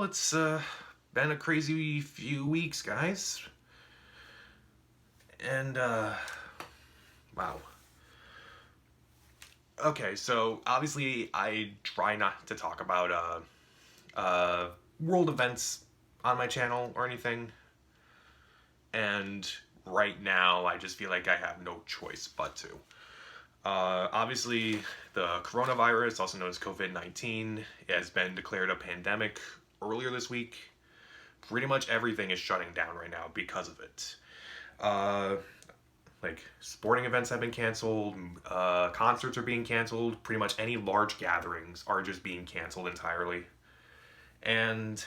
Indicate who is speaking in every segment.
Speaker 1: it's been a crazy few weeks, guys. And, wow. Okay, so obviously I try not to talk about world events on my channel or anything. And right now, I just feel like I have no choice but to. Obviously, the coronavirus, also known as COVID-19, has been declared a pandemic earlier this week. Pretty much everything is shutting down right now because of it. Like, sporting events have been canceled, concerts are being canceled, pretty much any large gatherings are just being canceled entirely. And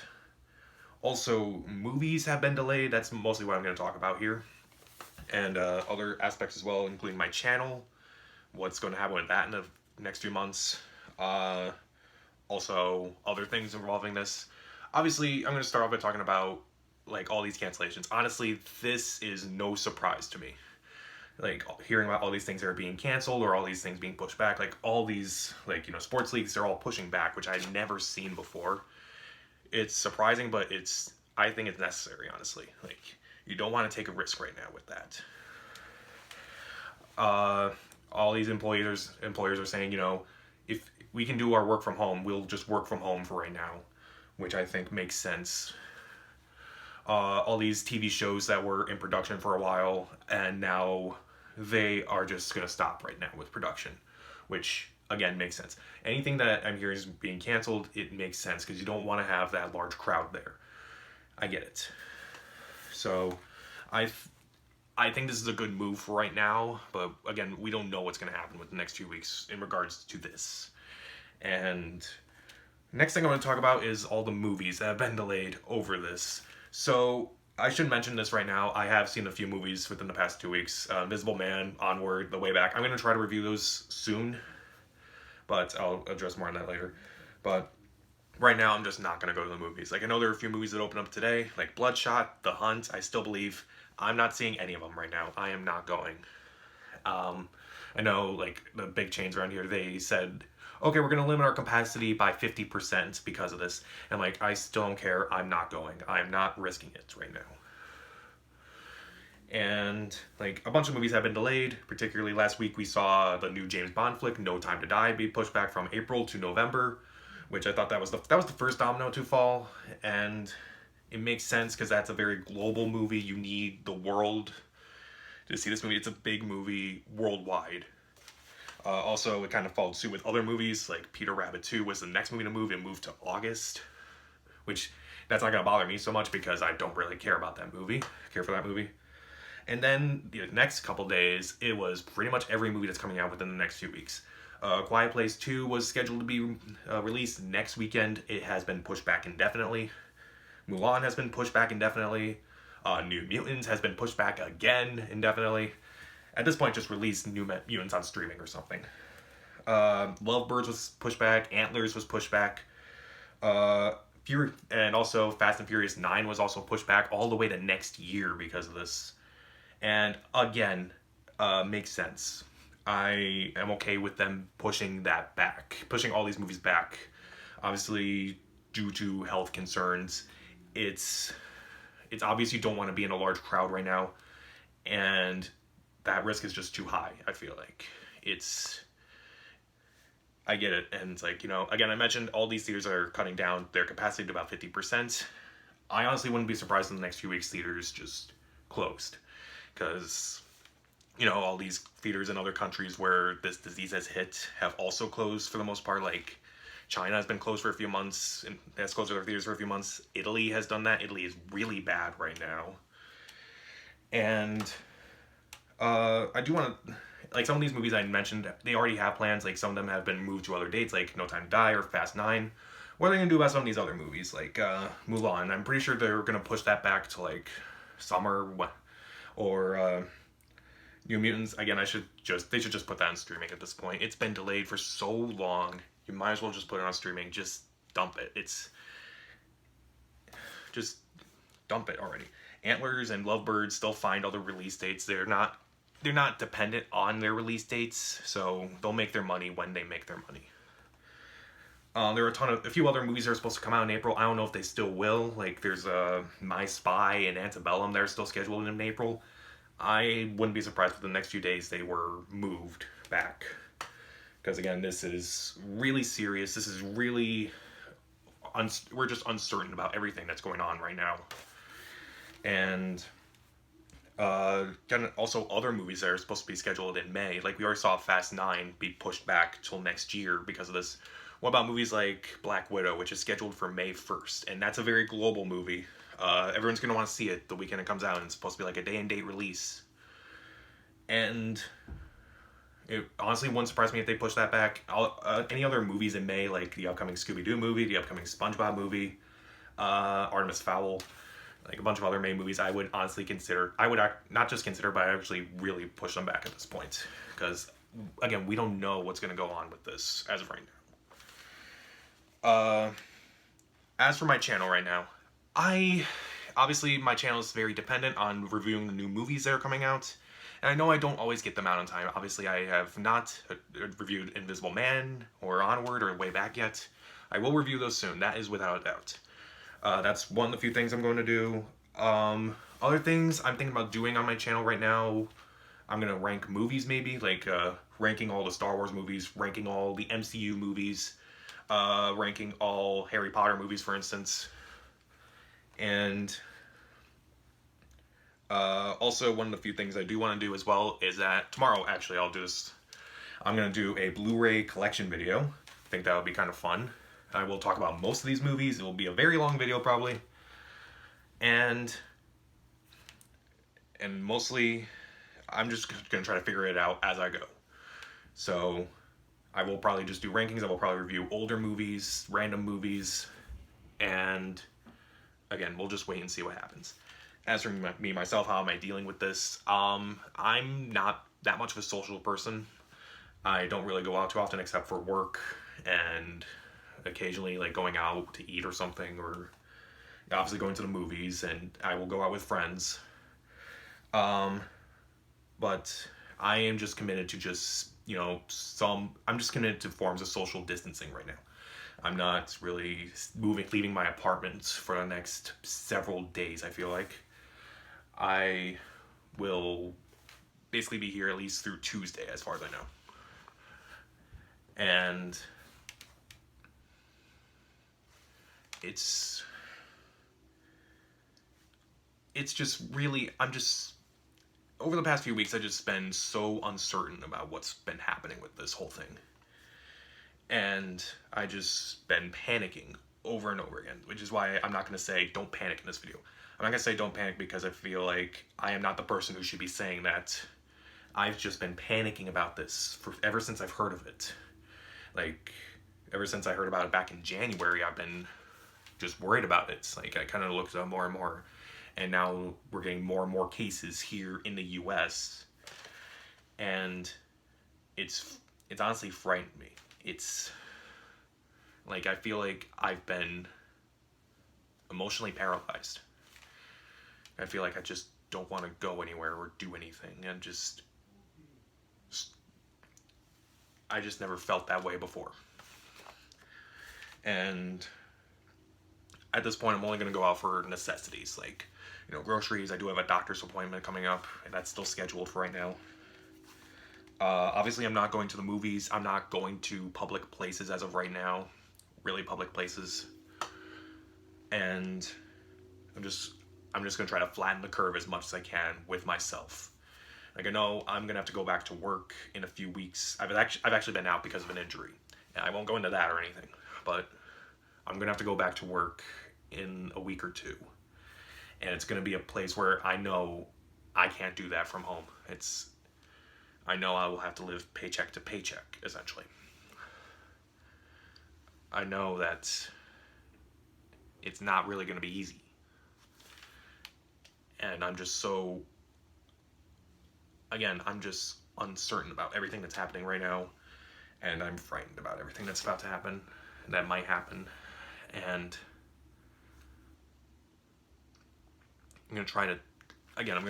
Speaker 1: also, movies have been delayed. That's mostly what I'm going to talk about here. And other aspects as well, including my channel, what's going to happen with that in the next few months. Also, other things involving this. Obviously, I'm going to start off by talking about, like, all these cancellations. Honestly, this is no surprise to me. Like, hearing about all these things that are being canceled or all these things being pushed back. Like, all these, like, sports leagues, they're all pushing back, which I'd never seen before. It's surprising, but I think it's necessary, honestly. Like, you don't want to take a risk right now with that. All these employers are saying, if we can do our work from home, we'll just work from home for right now, which I think makes sense. All these TV shows that were in production for a while, and now they are just going to stop right now with production, which, again, makes sense. Anything that I'm hearing is being canceled, it makes sense, because you don't want to have that large crowd there. I get it. So, I think this is a good move for right now, but again, we don't know what's going to happen with the next few weeks in regards to this. And next thing I want to talk about is all the movies that have been delayed over this. So, I should mention this right now. I have seen a few movies within the past 2 weeks. Invisible Man, Onward, The Way Back. I'm going to try to review those soon, but I'll address more on that later. But right now, I'm just not going to go to the movies. Like, I know there are a few movies that open up today, like Bloodshot, The Hunt. I still believe. I'm not seeing any of them right now. I am not going. I know, like, the big chains around here, they said, okay, we're going to limit our capacity by 50% because of this. And, like, I still don't care. I'm not going. I'm not risking it right now. And, like, a bunch of movies have been delayed. Particularly last week, we saw the new James Bond flick, No Time to Die, be pushed back from April to November, which I thought that was the first domino to fall. And it makes sense because that's a very global movie. You need the world to see this movie. It's a big movie worldwide. Also, it kind of followed suit with other movies, like Peter Rabbit 2 was the next movie to move. It moved to August, which that's not going to bother me so much because I don't really care about that movie. Care for that movie. And then the next couple days, it was pretty much every movie that's coming out within the next few weeks. Quiet Place 2 was scheduled to be released next weekend. It has been pushed back indefinitely. Mulan has been pushed back indefinitely. New Mutants has been pushed back again indefinitely. At this point, just release New Mutants on streaming or something. Lovebirds was pushed back. Antlers was pushed back. And also Fast and Furious 9 was also pushed back all the way to next year because of this. And again, makes sense. I am okay with them pushing that back. Pushing all these movies back. Obviously, due to health concerns. It's obvious you don't want to be in a large crowd right now, and that risk is just too high, I feel like. I get it, and it's like, again, I mentioned all these theaters are cutting down their capacity to about 50%. I honestly wouldn't be surprised in the next few weeks theaters just closed, because, all these theaters in other countries where this disease has hit have also closed for the most part, like China has been closed for a few months and has closed their theaters for a few months. Italy has done that. Italy is really bad right now. And I do want to, like, some of these movies I mentioned, they already have plans. Like, some of them have been moved to other dates, like No Time to Die or Fast 9. What are they going to do about some of these other movies, like Mulan? I'm pretty sure they're going to push that back to, like, summer or New Mutants. Again, they should just put that on streaming at this point. It's been delayed for so long. You might as well just put it on streaming. Just dump it. Just dump it already. Antlers and Lovebirds still find other release dates. They're not dependent on their release dates, so they'll make their money when they make their money. There are a few other movies that are supposed to come out in April. I don't know if they still will. Like, there's My Spy and Antebellum that are still scheduled in April. I wouldn't be surprised if the next few days they were moved back. Because, again, this is really serious. This is really... we're just uncertain about everything that's going on right now. And... kind of also other movies that are supposed to be scheduled in May. Like, we already saw Fast 9 be pushed back till next year because of this. What about movies like Black Widow, which is scheduled for May 1st? And that's a very global movie. Everyone's going to want to see it the weekend it comes out, and it's supposed to be like a day-and-date release. And it honestly wouldn't surprise me if they push that back. Any other movies in May, like the upcoming Scooby-Doo movie, the upcoming SpongeBob movie, Artemis Fowl, like a bunch of other May movies, I would honestly consider, not just consider, but I actually really push them back at this point. Because, again, we don't know what's going to go on with this as of right now. As for my channel right now, obviously my channel is very dependent on reviewing the new movies that are coming out. And I know I don't always get them out on time. Obviously, I have not reviewed Invisible Man or Onward or Way Back yet. I will review those soon. That is without a doubt. That's one of the few things I'm going to do. Other things I'm thinking about doing on my channel right now, I'm going to rank movies maybe, like ranking all the Star Wars movies, ranking all the MCU movies, ranking all Harry Potter movies, for instance. And also, one of the few things I do want to do as well is that tomorrow, actually, I'm going to do a Blu-ray Collection video. I think that would be kind of fun. I will talk about most of these movies. It will be a very long video, probably. And mostly, I'm just going to try to figure it out as I go. So, I will probably just do rankings. I will probably review older movies, random movies, and again, we'll just wait and see what happens. As for me, myself, how am I dealing with this? I'm not that much of a social person. I don't really go out too often except for work and occasionally like going out to eat or something, or obviously going to the movies, and I will go out with friends. But I am just committed to just, I'm just committed to forms of social distancing right now. I'm not really leaving my apartment for the next several days, I feel like. I will basically be here at least through Tuesday, as far as I know. And it's just really, over the past few weeks, I've just been so uncertain about what's been happening with this whole thing. And I just been panicking over and over again, which is why I'm not going to say don't panic in this video. I'm not going to say don't panic because I feel like I am not the person who should be saying that. I've just been panicking about this ever since I've heard of it. Like, ever since I heard about it back in January, I've been just worried about it. Like, I kind of looked up more and more. And now we're getting more and more cases here in the U.S. And it's honestly frightened me. It's like, I feel like I've been emotionally paralyzed. I feel like I just don't want to go anywhere or do anything, and I just never felt that way before. And at this point, I'm only going to go out for necessities, like, groceries. I do have a doctor's appointment coming up, and that's still scheduled for right now. Obviously, I'm not going to the movies. I'm not going to public places as of right now. Really public places. And I'm just going to try to flatten the curve as much as I can with myself. Like, I know I'm going to have to go back to work in a few weeks. I've actually been out because of an injury. And I won't go into that or anything. But I'm going to have to go back to work in a week or two. And it's going to be a place where I know I can't do that from home. I know I will have to live paycheck to paycheck, essentially. I know that it's not really going to be easy. And I'm just I'm just uncertain about everything that's happening right now. And I'm frightened about everything that's about to happen, that might happen. And I'm going to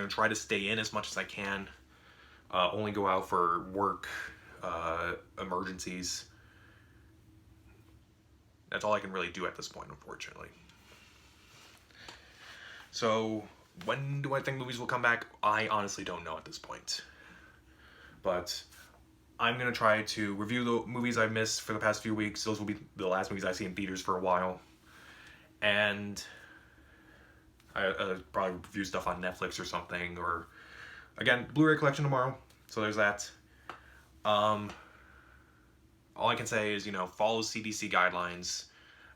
Speaker 1: try to stay in as much as I can. Only go out for work, emergencies. That's all I can really do at this point, unfortunately. So, when do I think movies will come back? I honestly don't know at this point. But I'm going to try to review the movies I've missed for the past few weeks. Those will be the last movies I see in theaters for a while. And I probably review stuff on Netflix or something. Or, again, Bluray Collection tomorrow. So there's that. All I can say is, follow CDC guidelines.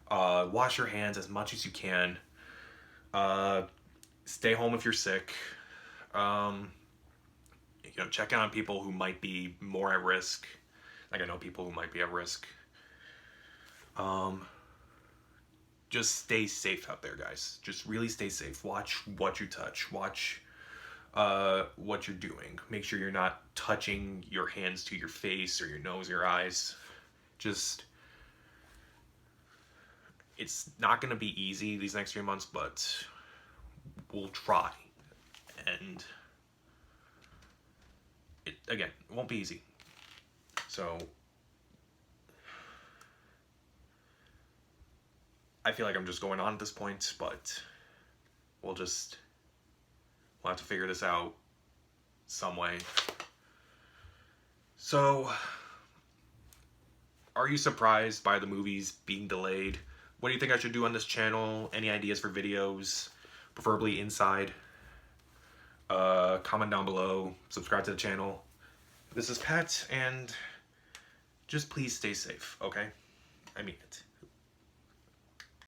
Speaker 1: Wash your hands as much as you can. Stay home if you're sick. Check on people who might be more at risk. Like, I know people who might be at risk. Just stay safe out there, guys. Just really stay safe. Watch what you touch. Watch what you're doing. Make sure you're not touching your hands to your face or your nose, your eyes. It's not going to be easy these next few months, but we'll try. And it won't be easy. So I feel like I'm just going on at this point, but we'll have to figure this out some way. So, are you surprised by the movies being delayed? What do you think I should do on this channel? Any ideas for videos? Preferably inside. Comment down below. Subscribe to the channel. This is Pat, and just please stay safe, okay? I mean it.